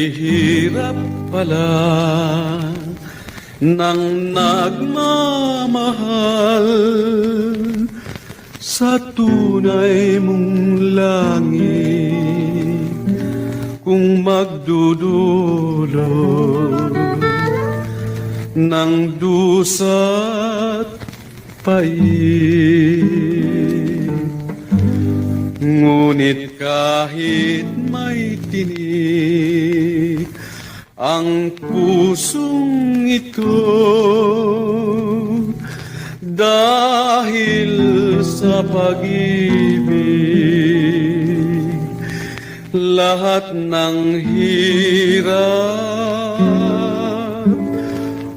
hirap pala ng nagmamahal sa tunay mong langit kung magdudulot ng dusa't pait. Ngunit kahit may tinik ang pusong ito, dahil sa pag-ibig, lahat ng hirap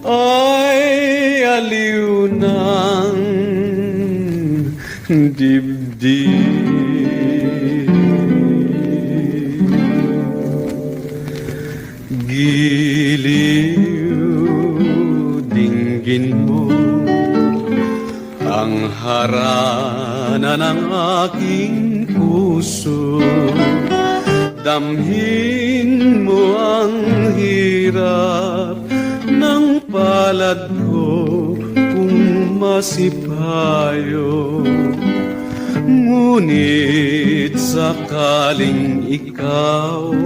ay aliw ng dibdib. Giliw, dinggin mo ang harana ng aking puso. Damhin mo ang hirap ng palad ko kung masipayo. Ngunit sakaling ikaw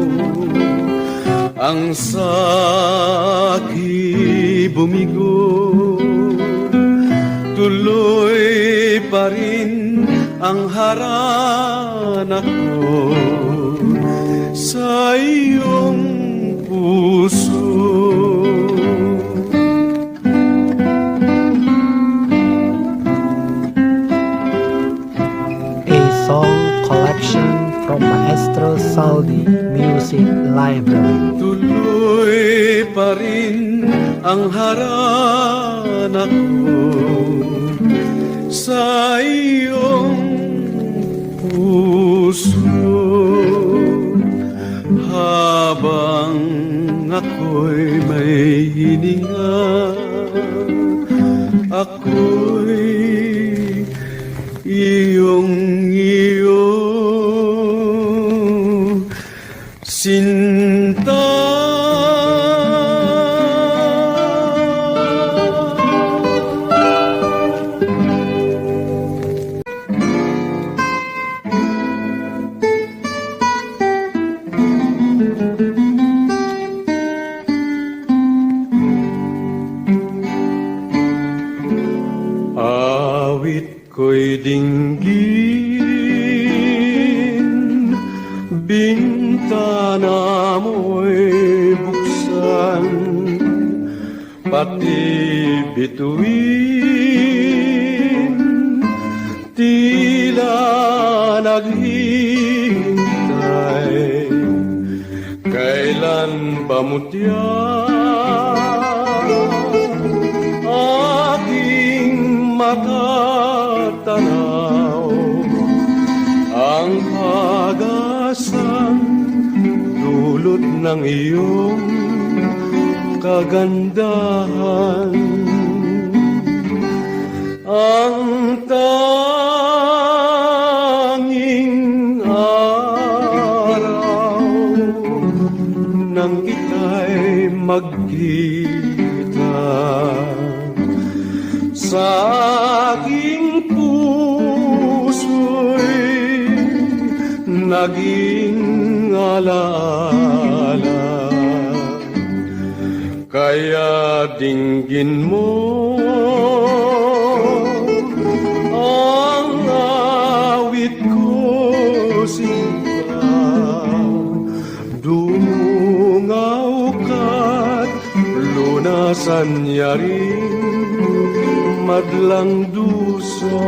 ang sa'ki bumigo, tuloy pa rin ang harana ko sa iyong puso. A song collection from Maestro Saldi Music Library. Tuloy pa rin ang harana ko sa iyong puso, habang ako'y may hininga, ako'y iyong sinta. Awit ko'y dinggin, bintana mo'y buksan, pati bituin, tila naghihintay. Kailan ba mutya aking matatanaw ang pag-asang dulot ng iyong kagandahan? Ang tanging araw nang ika'y magkita sa aking puso'y naging alaala. Kaya dinggin mo ang awit ko, sigaw, dungaw ka't lunasan niya rin madlang dusa.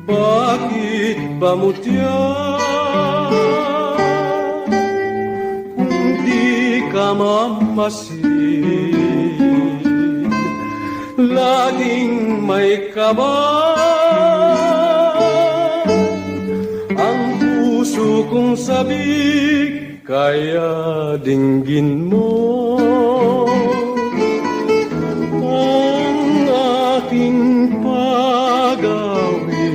Bakit ba mutya hindi ka mamasid? Laging may kaba ang puso kong sabik. Kaya dinggin mo ang aking pag-awit,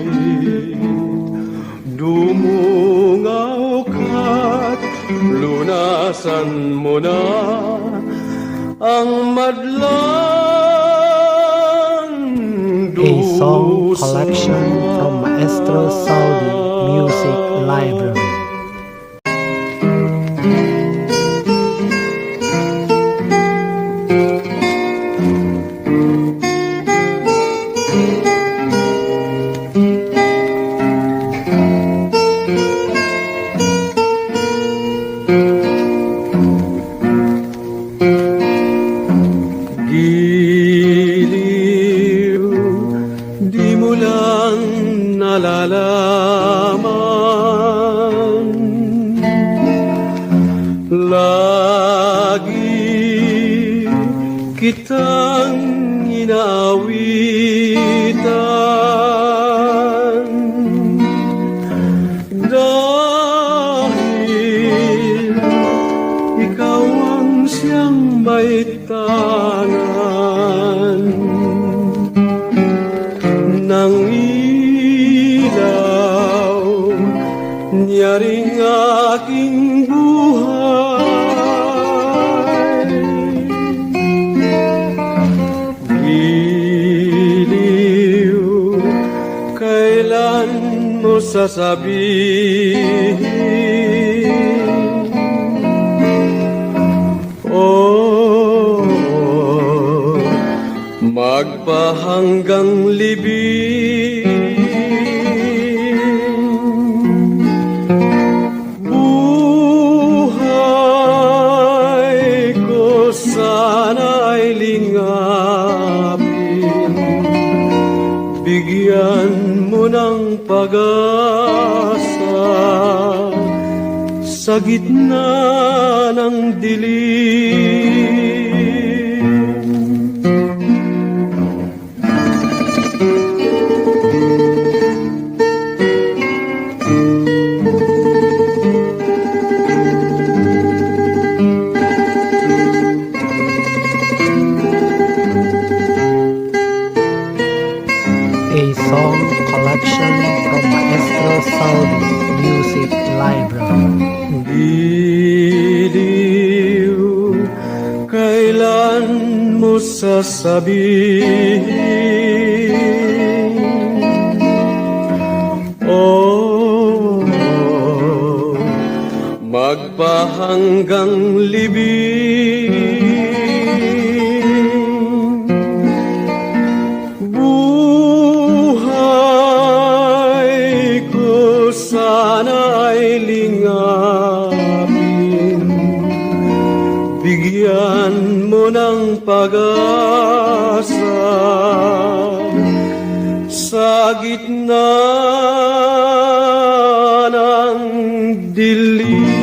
ang madlang A song collection from Maestro Saldi Music Library. Giliw, di mo lang nalalaman. Lagi kitang inaawitan dahil ikaw ang siyang may tangan ng ilaw niya ring aking buhay. Giliw, kailan mo sasabihin? Oh, magpahanggang libing. Buhay ko sana'y lingapin, bigyan mo ng pag-asa sa gitna ng dilim. A song collection from Maestro Saldi Music Library. Giliw, kailan mo sasabihin? Oh, magpahanggang libing. Buhay ko sana'y lingapin, bigyan mo ng pag-asa sa gitna ng dilim.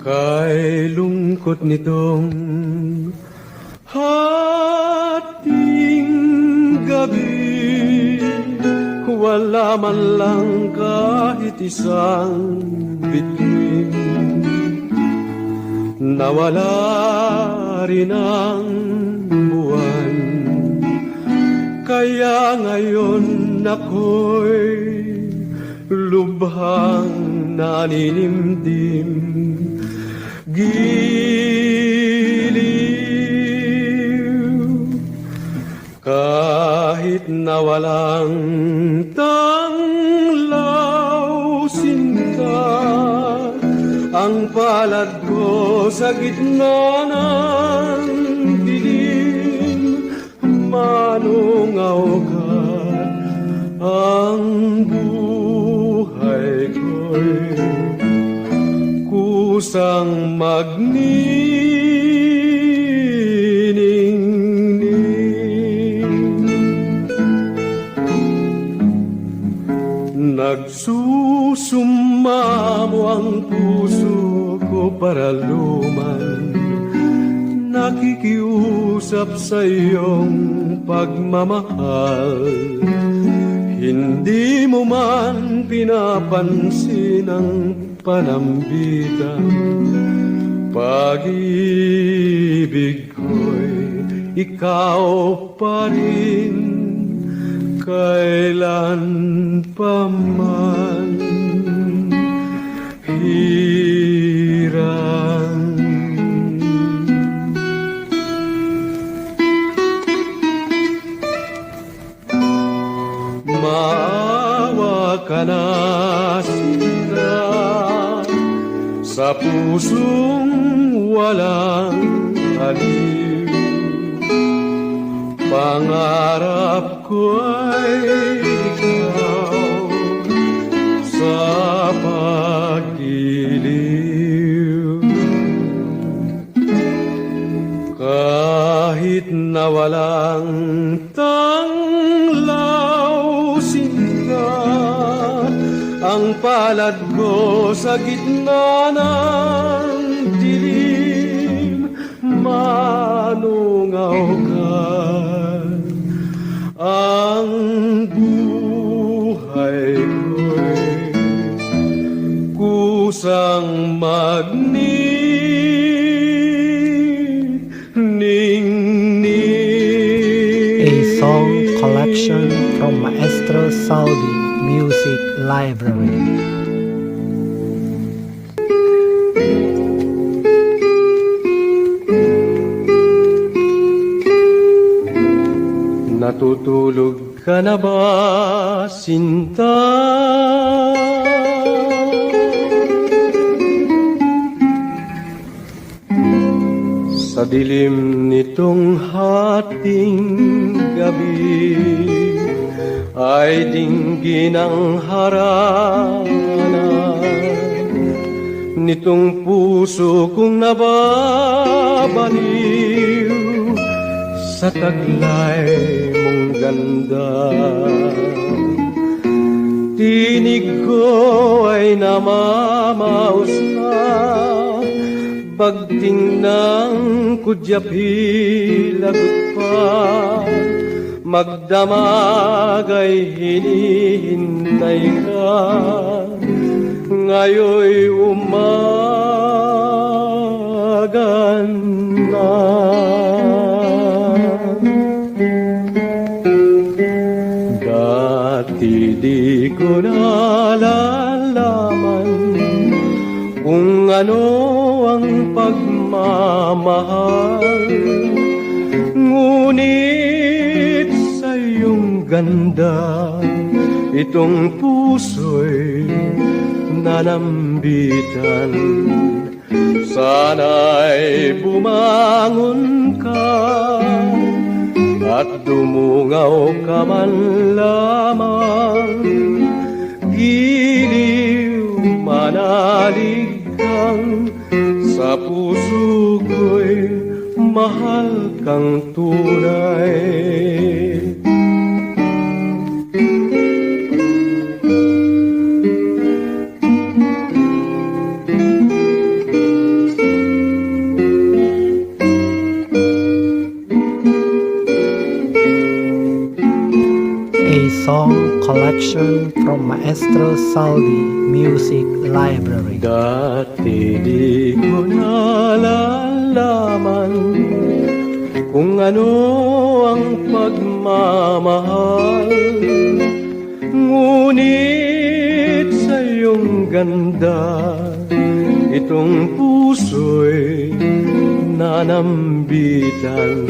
Kay lungkot nitong hating gabi, wala man lang kahit isang bituin. Nawala rin ang buwan, kaya ngayon ako'y lubhang naninimdim. Giliw, kahit na walang tanglaw sinta, ang palad ko sa gitna ng dilim, manungaw ka, ang buhay ko'y kusang magniningning. Nagsusumamo ang puso ko para luman, nakikiusap sa iyong pagmamahal. Hindi mo man pinapansin ang panambitan. Pag-ibig ko'y ikaw pa rin, kailan pa man hirang. Maawa ka na sila sa pusong walang aliw. Pangarap ko ay ikaw sa pag-iliw. Kahit na walang tanglaw sikat ang palad ko sa gitna ng dilim, manungaw ka. Ang buhay ko'y kusang magniningning. A song collection from Maestro Saudi Music Library. Natutulog ka na ba, Sinta? Sa dilim nitong hating gabi ay dinggin ang harana nitong puso kong nababaliw sa taglay mong ganda. Tinig ko ay namamaos na, bagting ng kudyapi lagot pa, magdamag ay hinihintay ka, ngayoy umagan na. Dati di ko nalalaman kung ano ang pagmamahal, ngunit sa iyong ganda itong puso'y nanambitan. Sana'y bumangon ka at dumungaw ka man lamang, giliw manalig kang sa puso ko'y mahal kang tunay. A song collection from Maestro Saudi Music Library. Dati di ko nalalaman kung ano ang pagmamahal, ngunit sa iyong ganda itong puso'y nanambitan.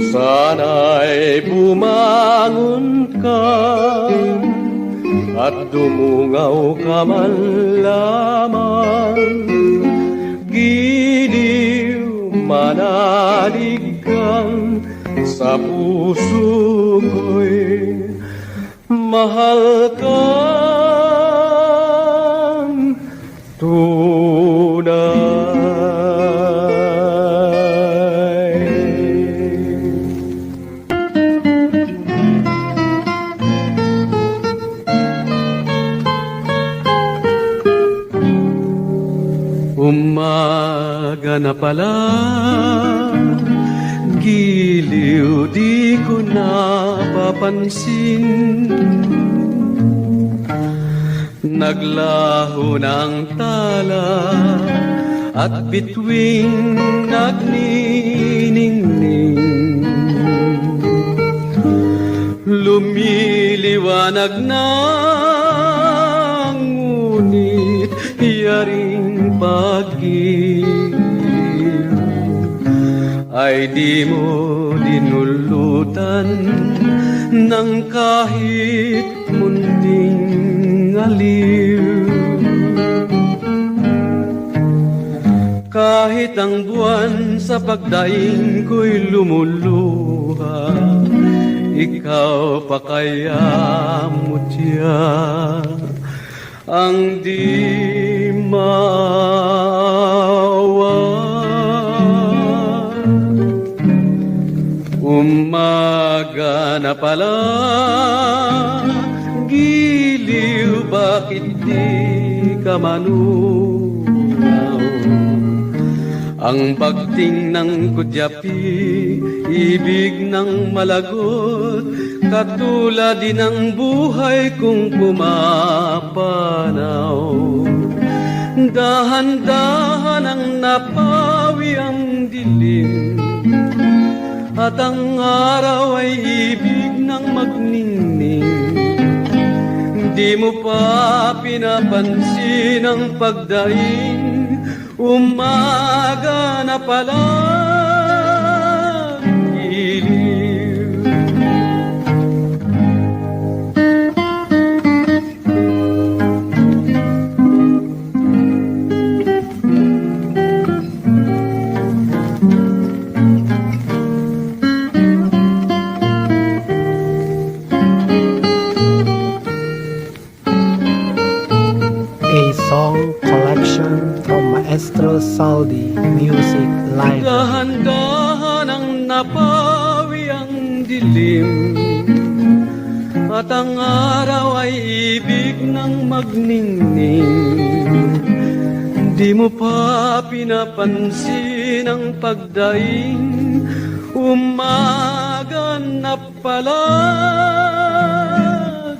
Sana'y bumangon ka at dumungaw ka man lamang, giliw manalig kang sa puso ko'y mahal kang tunay. Umaga na pala, giliw di ko napapansin. Naglaho ng tala at bituing nagniningning. Lumiliwanag na ngunit yaring pag-ibig ay di mo dinulutan ng kahit munting aliw. Kahit ang buwan sa pagdaing ko'y lumuluha, ikaw pa kaya mutya ang di maawa. Umaga na pala, giliw, bakit di ka manunaw? Ang pagting ng kudyapi, ibig ng malagot, katulad din ang buhay kong pumapanaw. Dahan-dahan ang napawi ang dilim, at ang araw ay ibig ng magningning. Di mo pa pinapansin ang pagdaing, umaga na pala, giliw. A song collection from Maestro Saldi Music Live. Dahan-dahan ang napawi ang dilim, at ang araw ay ibig ng magningning. Di mo pa pinapansin ang pagdaing, umaga na pala,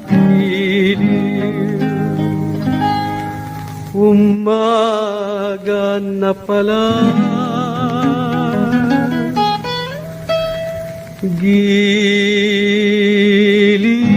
giliw. Umaga na pala, giliw.